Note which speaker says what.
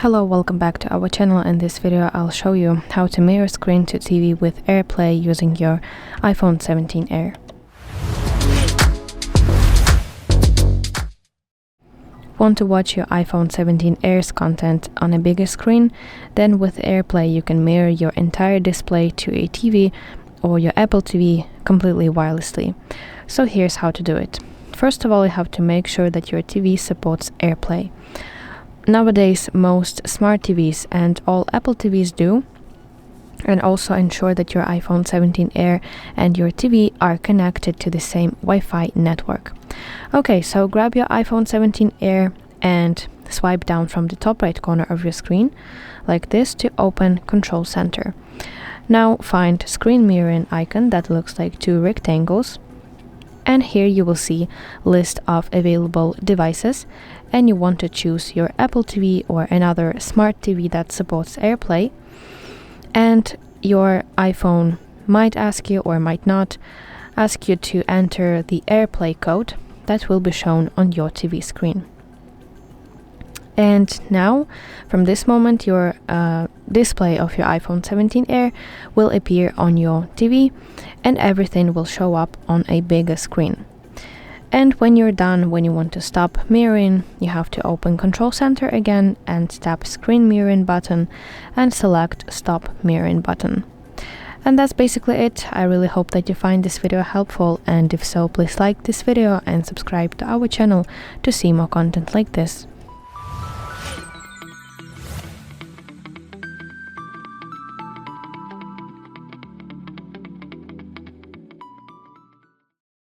Speaker 1: Hello, welcome back to our channel. In this video I'll show you how to mirror screen to TV with AirPlay using your iPhone 17 Air. Want to watch your iPhone 17 Air's content on a bigger screen? Then with AirPlay you can mirror your entire display to a TV or your Apple TV completely wirelessly. So here's how to do it. First of all, you have to make sure that your TV supports AirPlay. Nowadays, most smart TVs and all Apple TVs do, and also ensure that your iPhone 17 Air and your TV are connected to the same Wi-Fi network. Okay, so grab your iPhone 17 Air and swipe down from the top right corner of your screen, like this, to open Control Center. Now find screen mirroring icon that looks like two rectangles. And here you will see list of available devices, and you want to choose your Apple TV or another smart TV that supports AirPlay. And your iPhone might ask you, or might not ask you, to enter the AirPlay code that will be shown on your TV screen. And now, from this moment, your display of your iPhone 17 Air will appear on your TV and everything will show up on a bigger screen. And when you're done, when you want to stop mirroring, you have to open Control Center again and tap Screen Mirroring button and select Stop Mirroring button. And that's basically it. I really hope that you find this video helpful, and if so, please like this video and subscribe to our channel to see more content like this.